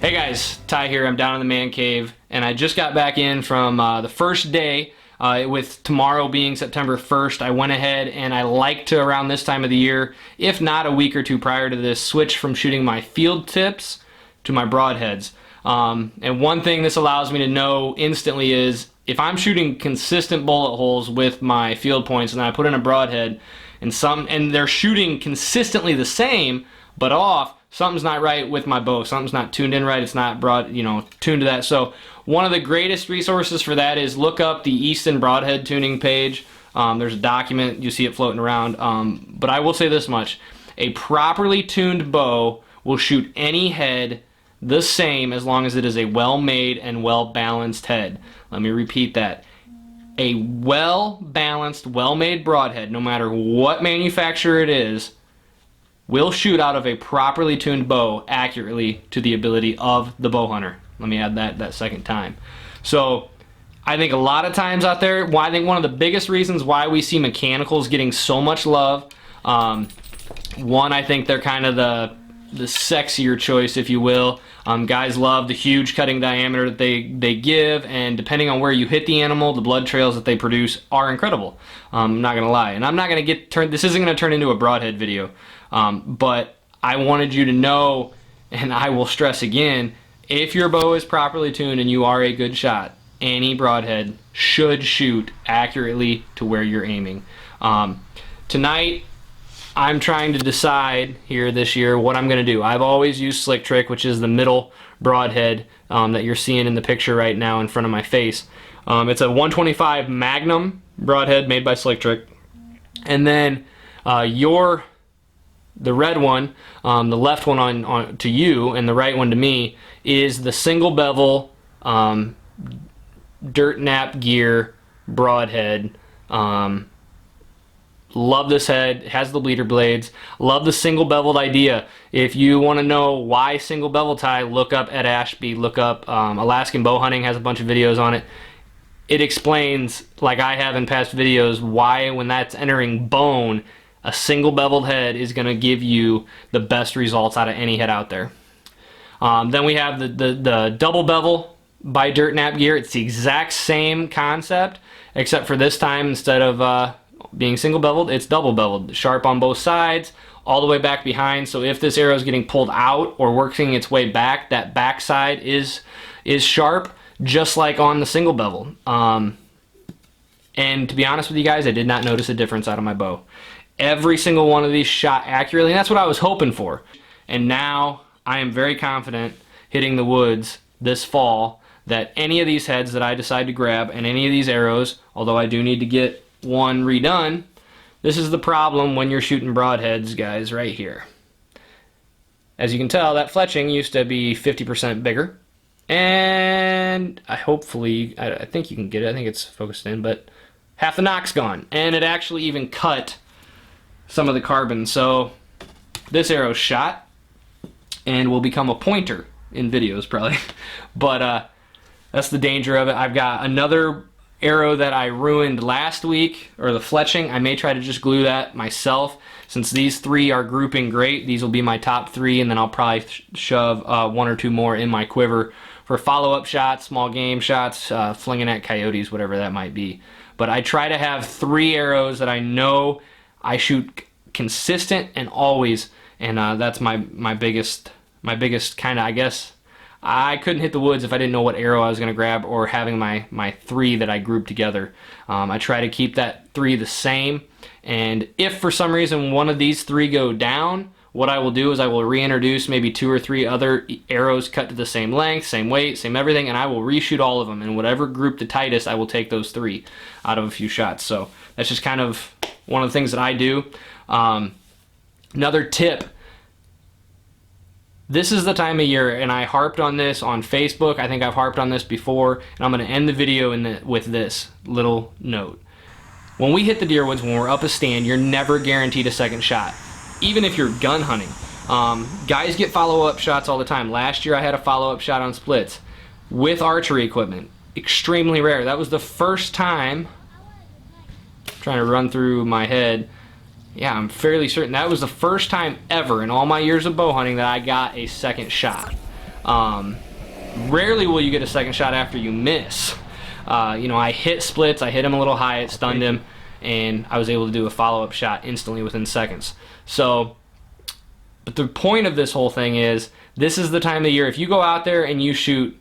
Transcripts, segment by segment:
Hey guys, Ty here. I'm down in the man cave, and I just got back in from the first day. With tomorrow being September 1st, I went ahead and I like to, around this time of the year, if not a week or two prior to this, switch from shooting my field tips to my broadheads. And one thing this allows me to know instantly is if I'm shooting consistent bullet holes with my field points and I put in a broadhead and they're shooting consistently the same but off, something's not right with my bow. Something's not tuned in right. It's not tuned to that. So one of the greatest resources for that is look up the Easton Broadhead tuning page. There's a document, you see it floating around. But I will say this much: a properly tuned bow will shoot any head the same as long as it is a well-made and well-balanced head. Let me repeat that. A well-balanced, well-made broadhead, no matter what manufacturer it is, will shoot out of a properly tuned bow accurately to the ability of the bow hunter. Let me add that second time. So I think a lot of times out there, I think one of the biggest reasons why we see mechanicals getting so much love, one, I think they're kind of the sexier choice, if you will. Guys love the huge cutting diameter that they give, and depending on where you hit the animal, the blood trails that they produce are incredible. I'm not gonna lie, and I'm not gonna this isn't gonna turn into a broadhead video, but I wanted you to know, and I will stress again, if your bow is properly tuned and you are a good shot, any broadhead should shoot accurately to where you're aiming. Tonight, I'm trying to decide here this year what I'm going to do. I've always used Slick Trick, which is the middle broadhead that you're seeing in the picture right now in front of my face. It's a 125 Magnum broadhead made by Slick Trick. And then the red one, the left one on to you, and the right one to me, is the single bevel Dirt Nap Gear broadhead. Love this head. It has the bleeder blades. Love the single beveled idea. If you want to know why single bevel tie, look up Ed Ashby. Look up Alaskan Bow Hunting, has a bunch of videos on it. It explains, like I have in past videos, why when that's entering bone, a single beveled head is going to give you the best results out of any head out there. Then we have the double bevel by Dirt Nap Gear. It's the exact same concept, except for this time, instead of being single beveled, it's double beveled, sharp on both sides, all the way back behind. So if this arrow is getting pulled out or working its way back, that back side is sharp, just like on the single bevel. And to be honest with you guys, I did not notice a difference out of my bow. Every single one of these shot accurately, and that's what I was hoping for. And now I am very confident hitting the woods this fall that any of these heads that I decide to grab and any of these arrows, although I do need to get one redone, this is the problem when you're shooting broadheads, guys, right here. As you can tell, that fletching used to be 50% bigger, and I think you can get it, I think it's focused in, but half the knock's gone, and it actually even cut some of the carbon. So this arrow's shot and will become a pointer in videos probably. But that's the danger of it. I've got another arrow that I ruined last week, or the fletching. I may try to just glue that myself. Since these three are grouping great, these will be my top three, and then I'll probably shove one or two more in my quiver for follow-up shots, small game shots, flinging at coyotes, whatever that might be. But I try to have three arrows that I know I shoot consistent and always, and that's my biggest kind of, I guess, I couldn't hit the woods if I didn't know what arrow I was going to grab, or having my three that I grouped together. I try to keep that three the same, and if for some reason one of these three go down, what I will do is I will reintroduce maybe two or three other arrows cut to the same length, same weight, same everything, and I will reshoot all of them, and whatever group the tightest, I will take those three out of a few shots. So that's just kind of one of the things that I do. Another tip: this is the time of year, and I harped on this on Facebook. I think I've harped on this before, and I'm going to end the video with this little note. When we hit the deer woods, when we're up a stand, you're never guaranteed a second shot, even if you're gun hunting. Guys get follow-up shots all the time. Last year I had a follow-up shot on splits with archery equipment. Extremely rare. That was the first time, I'm trying to run through my head, yeah, I'm fairly certain that was the first time ever in all my years of bow hunting that I got a second shot. Rarely will you get a second shot after you miss. You know, I hit splits, I hit him a little high, it stunned him, and I was able to do a follow-up shot instantly within seconds. So, but the point of this whole thing is, this is the time of the year, if you go out there and you shoot,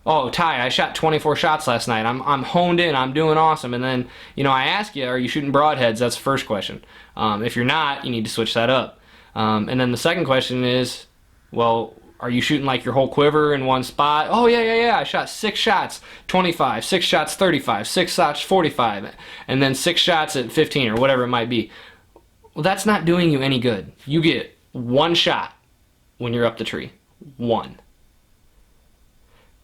oh, Ty, I shot 24 shots last night, I'm honed in, I'm doing awesome, and then, you know, I ask you, are you shooting broadheads? That's the first question. If you're not, you need to switch that up. And then the second question is, well, are you shooting like your whole quiver in one spot? Oh, yeah, I shot 6 shots, 25, 6 shots, 35, 6 shots, 45, and then 6 shots at 15 or whatever it might be. Well, that's not doing you any good. You get 1 shot when you're up the tree. 1.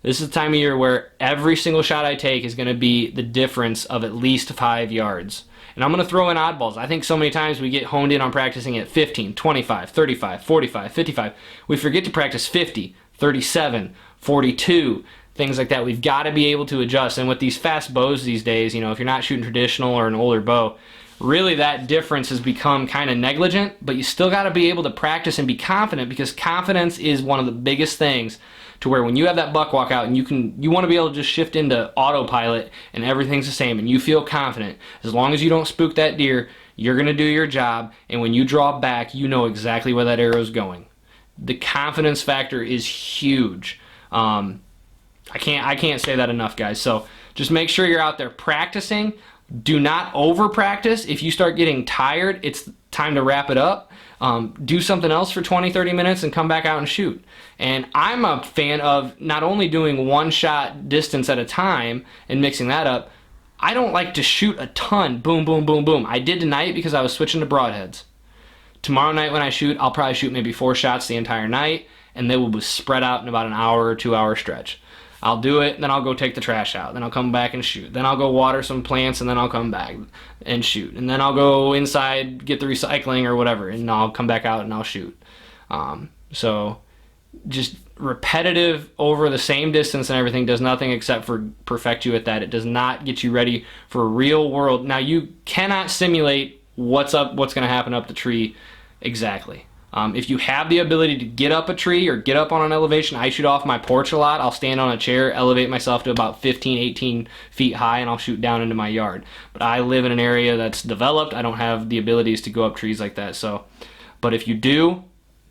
This is the time of year where every single shot I take is going to be the difference of at least 5 yards. And I'm going to throw in oddballs. I think so many times we get honed in on practicing at 15, 25, 35, 45, 55. We forget to practice 50, 37, 42, things like that. We've got to be able to adjust. And with these fast bows these days, you know, if you're not shooting traditional or an older bow, really that difference has become kind of negligent, but you still got to be able to practice and be confident, because confidence is one of the biggest things to where when you have that buck walk out and you want to be able to just shift into autopilot and everything's the same and you feel confident. As long as you don't spook that deer, you're going to do your job, and when you draw back, you know exactly where that arrow is going. The confidence factor is huge. I can't say that enough, guys. So just make sure you're out there practicing. Do not over practice. If you start getting tired, it's time to wrap it up. Do something else for 20-30 minutes and come back out and shoot. And I'm a fan of not only doing 1 shot distance at a time and mixing that up. I don't like to shoot a ton, boom, boom, boom, boom. I did tonight because I was switching to broadheads. Tomorrow night when I shoot, I'll probably shoot maybe 4 shots the entire night, and they will be spread out in about an hour or 2 hour stretch. I'll do it, then I'll go take the trash out, then I'll come back and shoot, then I'll go water some plants, and then I'll come back and shoot, and then I'll go inside, get the recycling or whatever, and I'll come back out and I'll shoot. So just repetitive over the same distance and everything does nothing except for perfect you at that. It does not get you ready for real world. Now, you cannot simulate what's going to happen up the tree exactly. If you have the ability to get up a tree or get up on an elevation, I shoot off my porch a lot. I'll stand on a chair, elevate myself to about 15, 18 feet high, and I'll shoot down into my yard. But I live in an area that's developed. I don't have the abilities to go up trees like that. But if you do,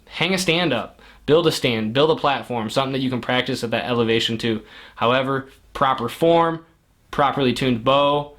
hang a stand up. Build a stand, build a platform, something that you can practice at that elevation too. However, proper form, properly tuned bow,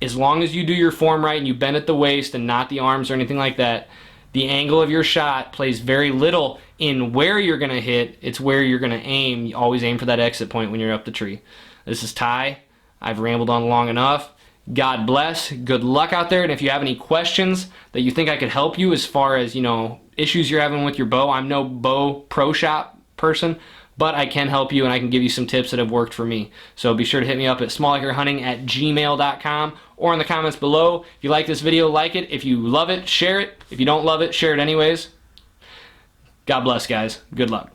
as long as you do your form right and you bend at the waist and not the arms or anything like that, the angle of your shot plays very little in where you're going to hit. It's where you're going to aim. You always aim for that exit point when you're up the tree. This is Ty. I've rambled on long enough. God bless. Good luck out there. And if you have any questions that you think I could help you as far as, you know, issues you're having with your bow, I'm no bow pro shop person, but I can help you and I can give you some tips that have worked for me. So be sure to hit me up at smallikerhunting@gmail.com or in the comments below. If you like this video, like it. If you love it, share it. If you don't love it, share it anyways. God bless, guys. Good luck.